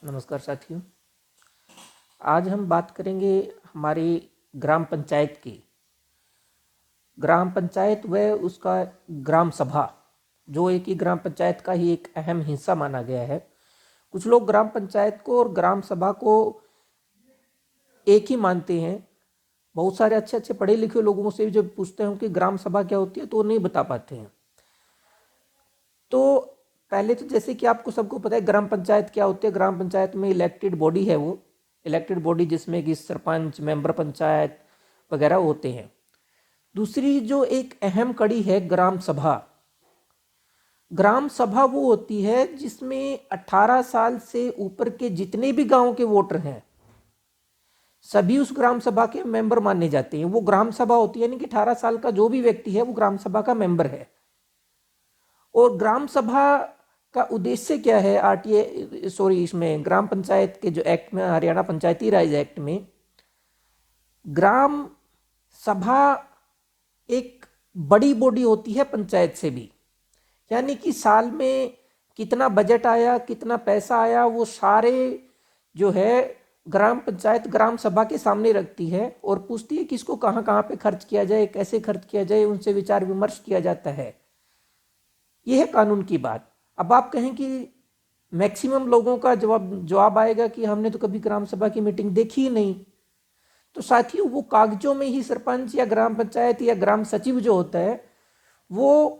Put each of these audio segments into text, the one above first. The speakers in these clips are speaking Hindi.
नमस्कार साथियों। आज हम बात करेंगे हमारी ग्राम पंचायत की। ग्राम पंचायत व उसका ग्राम सभा, जो एक ही ग्राम पंचायत का ही एक अहम हिस्सा माना गया है। कुछ लोग ग्राम पंचायत को और ग्राम सभा को एक ही मानते हैं। बहुत सारे अच्छे अच्छे पढ़े लिखे लोगों से जब पूछते हैं कि ग्राम सभा क्या होती है तो वो नहीं बता पाते हैं। तो पहले तो जैसे कि आपको सबको पता है ग्राम पंचायत क्या होती है। ग्राम पंचायत में इलेक्टेड बॉडी है, वो इलेक्टेड बॉडी जिसमें कि सरपंच, मेंबर पंचायत वगैरह होते हैं। दूसरी जो एक अहम कड़ी है ग्राम सभा। ग्राम सभा वो होती है जिसमें 18 साल से ऊपर के जितने भी गांव के वोटर हैं सभी उस ग्राम सभा के मेंबर माने जाते हैं। वो ग्राम सभा होती है, यानी कि 18 साल का जो भी व्यक्ति है वो ग्राम सभा का मेंबर है। और ग्राम सभा का उद्देश्य क्या है? इसमें ग्राम पंचायत के जो एक्ट में, हरियाणा पंचायती राज एक्ट में, ग्राम सभा एक बड़ी बॉडी होती है पंचायत से भी। यानी कि साल में कितना बजट आया, कितना पैसा आया, वो सारे जो है ग्राम पंचायत ग्राम सभा के सामने रखती है और पूछती है कि इसको कहाँ कहाँ पे खर्च किया जाए, कैसे खर्च किया जाए, उनसे विचार विमर्श किया जाता है। यह है कानून की बात। अब आप कहें कि मैक्सिमम लोगों का जवाब आएगा कि हमने तो कभी ग्राम सभा की मीटिंग देखी ही नहीं। तो साथियों, वो कागजों में ही सरपंच या ग्राम पंचायत या ग्राम सचिव जो होता है वो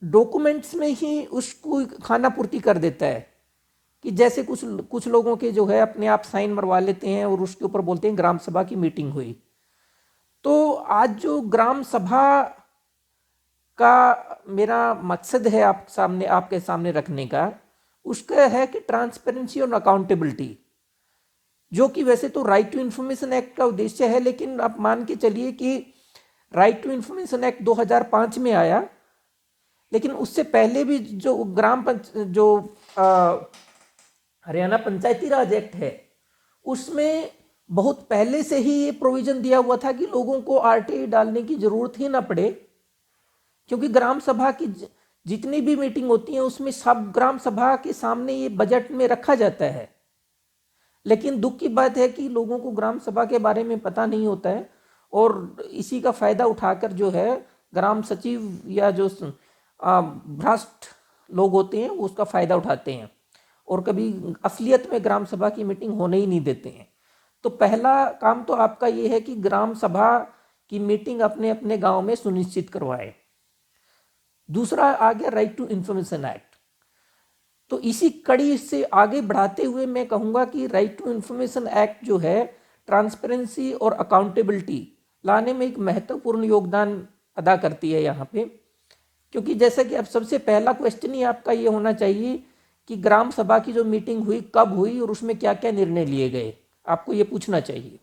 डॉक्यूमेंट्स में ही उसको खाना पूर्ति कर देता है। कि जैसे कुछ लोगों के जो है अपने आप साइन मरवा लेते हैं और उसके ऊपर बोलते हैं ग्राम सभा की मीटिंग हुई। तो आज जो ग्राम सभा का मेरा मकसद है आपके सामने रखने का, उसका है कि ट्रांसपेरेंसी और अकाउंटेबिलिटी, जो कि वैसे तो राइट टू इंफॉर्मेशन एक्ट का उद्देश्य है, लेकिन आप मान के चलिए कि राइट टू इंफॉर्मेशन एक्ट 2005 में आया, लेकिन उससे पहले भी जो हरियाणा पंचायती राज एक्ट है उसमें बहुत पहले से ही ये प्रोविजन दिया हुआ था कि लोगों को आरटीआई डालने की जरूरत ही ना पड़े, क्योंकि ग्राम सभा की जितनी भी मीटिंग होती है उसमें सब ग्राम सभा के सामने ये बजट में रखा जाता है। लेकिन दुख की बात है कि लोगों को ग्राम सभा के बारे में पता नहीं होता है और इसी का फायदा उठाकर जो है ग्राम सचिव या जो भ्रष्ट लोग होते हैं वो उसका फायदा उठाते हैं और कभी असलियत में ग्राम सभा की मीटिंग होने ही नहीं देते हैं। तो पहला काम तो आपका ये है कि ग्राम सभा की मीटिंग अपने अपने गांव में सुनिश्चित करवाए। दूसरा आ गया राइट टू इंफॉर्मेशन एक्ट। तो इसी कड़ी से आगे बढ़ाते हुए मैं कहूंगा कि राइट टू इंफॉर्मेशन एक्ट जो है ट्रांसपेरेंसी और अकाउंटेबिलिटी लाने में एक महत्वपूर्ण योगदान अदा करती है यहाँ पे। क्योंकि जैसा कि अब सबसे पहला क्वेश्चन ही आपका ये होना चाहिए कि ग्राम सभा की जो मीटिंग हुई कब हुई और उसमें क्या क्या निर्णय लिए गए, आपको ये पूछना चाहिए।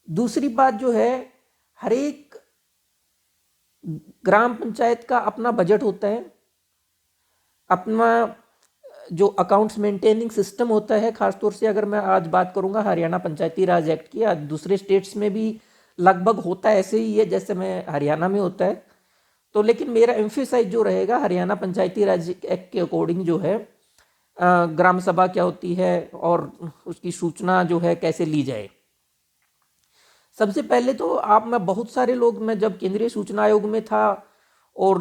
दूसरी बात जो है, हर एक ग्राम पंचायत का अपना बजट होता है, अपना जो अकाउंट्स मेंटेनिंग सिस्टम होता है। खासतौर से अगर मैं आज बात करूंगा हरियाणा पंचायती राज एक्ट की, आज दूसरे स्टेट्स में भी लगभग होता है ऐसे ही है जैसे मैं हरियाणा में होता है। तो लेकिन मेरा एम्फेसाइज जो रहेगा हरियाणा पंचायती राज एक्ट के अकॉर्डिंग जो है ग्राम सभा क्या होती है और उसकी सूचना जो है कैसे ली जाए। सबसे पहले तो मैं बहुत सारे लोग, मैं जब केंद्रीय सूचना आयोग में था और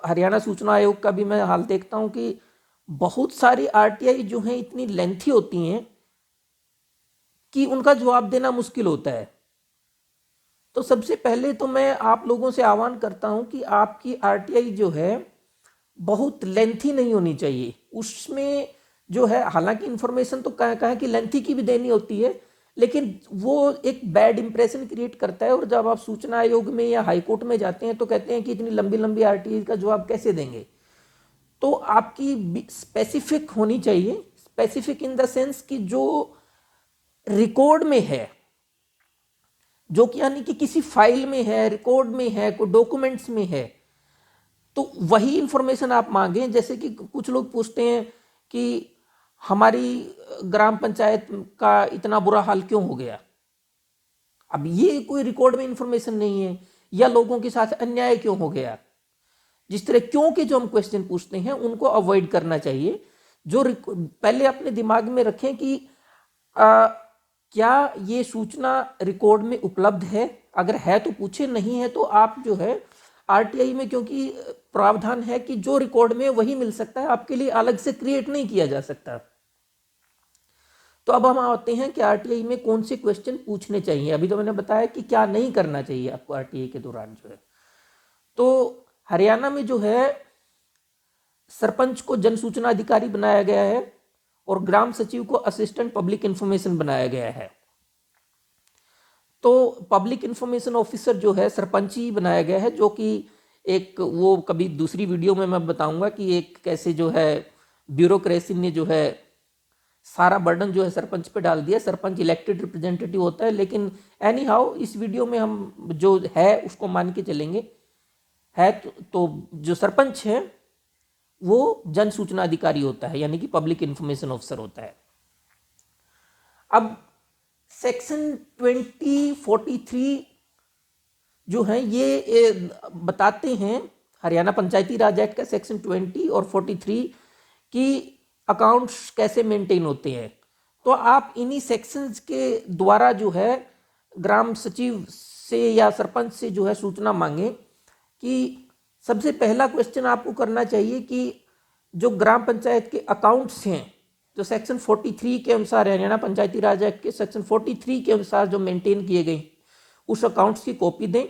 हरियाणा सूचना आयोग का भी मैं हाल देखता हूं कि बहुत सारी आरटीआई जो हैं इतनी लेंथी होती हैं कि उनका जवाब देना मुश्किल होता है। तो सबसे पहले तो मैं आप लोगों से आह्वान करता हूं कि आपकी आरटीआई जो है बहुत लेंथी नहीं होनी चाहिए। उसमें जो है हालांकि इंफॉर्मेशन तो कहाँ की लेंथी की भी देनी होती है, लेकिन वो एक बैड इंप्रेशन क्रिएट करता है। और जब आप सूचना आयोग में या हाईकोर्ट में जाते हैं तो कहते हैं कि इतनी लंबी लंबी आरटीआई का जवाब कैसे देंगे। तो आपकी स्पेसिफिक होनी चाहिए, स्पेसिफिक इन द सेंस कि जो रिकॉर्ड में है, जो कि यानी कि किसी फाइल में है, रिकॉर्ड में है, कोई डॉक्यूमेंट्स में है, तो वही इंफॉर्मेशन आप मांगें। जैसे कि कुछ लोग पूछते हैं कि हमारी ग्राम पंचायत का इतना बुरा हाल क्यों हो गया। अब ये कोई रिकॉर्ड में इंफॉर्मेशन नहीं है। या लोगों के साथ अन्याय क्यों हो गया। जिस तरह क्यों के जो हम क्वेश्चन पूछते हैं उनको अवॉइड करना चाहिए। जो पहले अपने दिमाग में रखें कि क्या ये सूचना रिकॉर्ड में उपलब्ध है, अगर है तो पूछे, नहीं है तो आप जो है आरटीआई में, क्योंकि प्रावधान है कि जो रिकॉर्ड में वही मिल सकता है, आपके लिए अलग से क्रिएट नहीं किया जा सकता। तो अब हम आते हैं कि आरटीआई में कौन से क्वेश्चन पूछने चाहिए। अभी तो मैंने बताया कि क्या नहीं करना चाहिए आपको आरटीआई के दौरान जो है। तो हरियाणा में जो है सरपंच को जन सूचना अधिकारी बनाया गया है और ग्राम सचिव को असिस्टेंट पब्लिक इंफॉर्मेशन बनाया गया है। तो पब्लिक इंफॉर्मेशन ऑफिसर जो है सरपंच ही बनाया गया है, जो कि एक, वो कभी दूसरी वीडियो में मैं बताऊंगा कि एक कैसे जो है ब्यूरोक्रेसी ने जो है सारा बर्डन जो है सरपंच पे डाल दिया। सरपंच इलेक्टेड रिप्रेजेंटेटिव होता है, लेकिन एनी हाउ इस वीडियो में हम जो है उसको मान के चलेंगे। है तो जो सरपंच है वो जन सूचना अधिकारी होता है, यानी कि पब्लिक इंफॉर्मेशन ऑफिसर होता है। अब सेक्शन 2043 जो है ये बताते हैं, हरियाणा पंचायती राज एक्ट का सेक्शन 20 और 43 की अकाउंट्स कैसे मेंटेन होते हैं। तो आप इन्हीं सेक्शंस के द्वारा जो है ग्राम सचिव से या सरपंच से जो है सूचना मांगे कि सबसे पहला क्वेश्चन आपको करना चाहिए कि जो ग्राम पंचायत के अकाउंट्स हैं, जो सेक्शन 43 के अनुसार, हरियाणा पंचायती राज एक्ट के सेक्शन 43 के अनुसार जो मेंटेन किए गए, उस अकाउंट्स की कॉपी दें।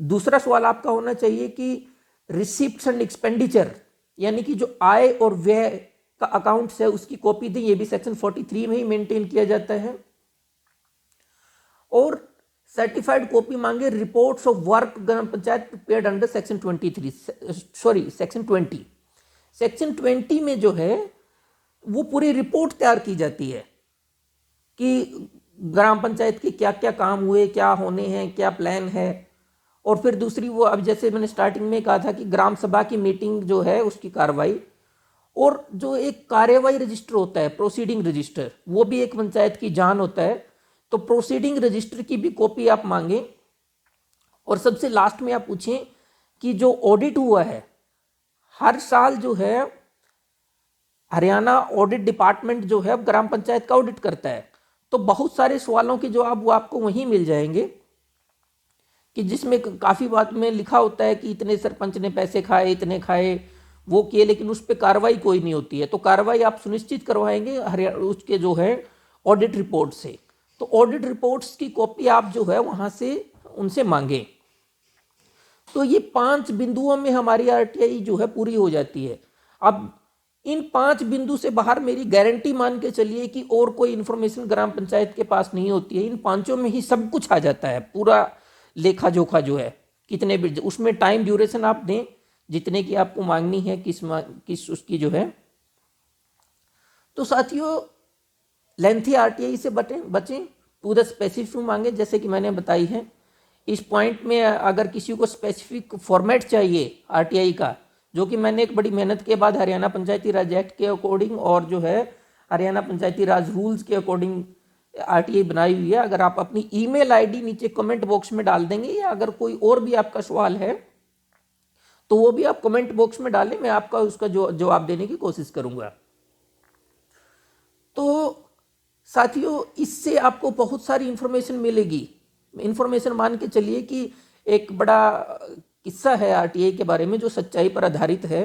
दूसरा सवाल आपका होना चाहिए कि रिसिप्ट्स एंड एक्सपेंडिचर, यानी कि जो आय और व्यय का अकाउंट्स है उसकी कॉपी दें, ये भी सेक्शन 43 में ही मेंटेन किया जाता है। और सर्टिफाइड कॉपी मांगे reports of work gram panchayat prepared under section 20। Section 20 में जो है वो पूरी रिपोर्ट तैयार की जाती है कि ग्राम पंचायत के क्या क्या काम हुए, क्या होने हैं, क्या प्लान है। और फिर दूसरी वो, अब जैसे मैंने स्टार्टिंग में कहा था कि ग्राम सभा की मीटिंग जो है उसकी कार्रवाई, और जो एक कार्यवाही रजिस्टर होता है, प्रोसीडिंग रजिस्टर, वो भी एक पंचायत की जान होता है। तो प्रोसीडिंग रजिस्टर की भी कॉपी आप मांगें। और सबसे लास्ट में आप पूछें कि जो ऑडिट हुआ है, हर साल जो है हरियाणा ऑडिट डिपार्टमेंट जो है ग्राम पंचायत का ऑडिट करता है। तो बहुत सारे सवालों के जवाब वो आपको वहीं मिल जाएंगे, कि जिसमें काफ़ी बात में लिखा होता है कि इतने सरपंच ने पैसे खाए, इतने खाए, वो किए, लेकिन उस पर कार्रवाई कोई नहीं होती है। तो कार्रवाई आप सुनिश्चित करवाएंगे हरियाणा उसके जो है ऑडिट रिपोर्ट से। तो ऑडिट रिपोर्ट्स की कॉपी आप जो है वहाँ से उनसे मांगे। तो ये 5 बिंदुओं में हमारी आरटीआई जो है पूरी हो जाती है। अब इन 5 बिंदु से बाहर मेरी गारंटी मान के चलिए कि और कोई इन्फॉर्मेशन ग्राम पंचायत के पास नहीं होती है। इन 5 में ही सब कुछ आ जाता है, पूरा लेखा जोखा जो है, कितने भी, उसमें टाइम ड्यूरेशन आप दें जितने की आपको मांगनी है, किस उसकी जो है। तो साथियों, लेंथी आरटीआई से बचें, पूरा स्पेसिफिक मांगे, जैसे कि मैंने बताई है। इस पॉइंट में अगर किसी को स्पेसिफिक फॉर्मेट चाहिए आरटीआई का, जो कि मैंने एक बड़ी मेहनत के बाद हरियाणा पंचायती राज एक्ट के अकॉर्डिंग और जो है हरियाणा पंचायती राज रूल्स के अकॉर्डिंग आरटीआई बनाई हुई है। अगर आप अपनी ईमेल आईडी नीचे कमेंट बॉक्स में डाल देंगे, या अगर कोई और भी आपका सवाल है तो वो भी आप कमेंट बॉक्स में डालें, मैं आपका उसका जवाब देने की कोशिश करूंगा। तो साथियों, इससे आपको बहुत सारी इंफॉर्मेशन मिलेगी। इंफॉर्मेशन मान के चलिए कि एक बड़ा किस्सा है आरटीआई के बारे में जो सच्चाई पर आधारित है,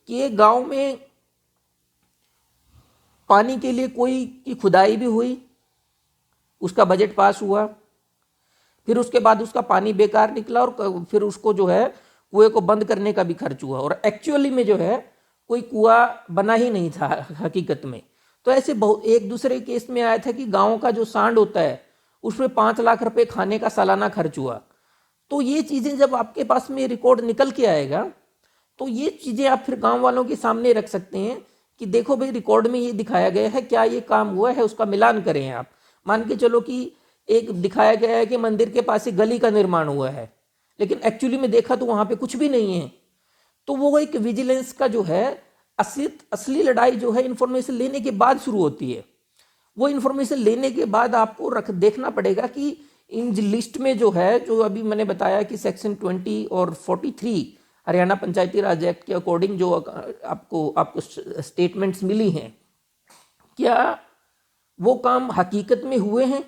कि एक गांव में पानी के लिए कोई की खुदाई भी हुई, उसका बजट पास हुआ, फिर उसके बाद उसका पानी बेकार निकला, और फिर उसको जो है कुएं को बंद करने का भी खर्च हुआ, और एक्चुअली में जो है कोई कुआं बना ही नहीं था हकीकत में। तो ऐसे बहुत एक दूसरे केस में आया था कि गांव का जो सांड होता है उस पर 5 लाख रुपए खाने का सालाना खर्च हुआ। तो ये चीज़ें जब आपके पास में रिकॉर्ड निकल के आएगा, तो ये चीज़ें आप फिर गांव वालों के सामने रख सकते हैं कि देखो भाई, रिकॉर्ड में ये दिखाया गया है, क्या ये काम हुआ है, उसका मिलान करें आप। मान के चलो कि एक दिखाया गया है कि मंदिर के पास एक गली का निर्माण हुआ है, लेकिन एक्चुअली में देखा तो वहां पे कुछ भी नहीं है। तो वो एक विजिलेंस का जो है असली लड़ाई जो है इंफॉर्मेशन लेने के बाद शुरू होती है। वो इंफॉर्मेशन लेने के बाद आपको देखना पड़ेगा कि इन लिस्ट में जो है, जो अभी मैंने बताया कि सेक्शन 20 और 43 हरियाणा पंचायती राज एक्ट के अकॉर्डिंग जो आपको स्टेटमेंट्स मिली हैं, क्या वो काम हकीकत में हुए हैं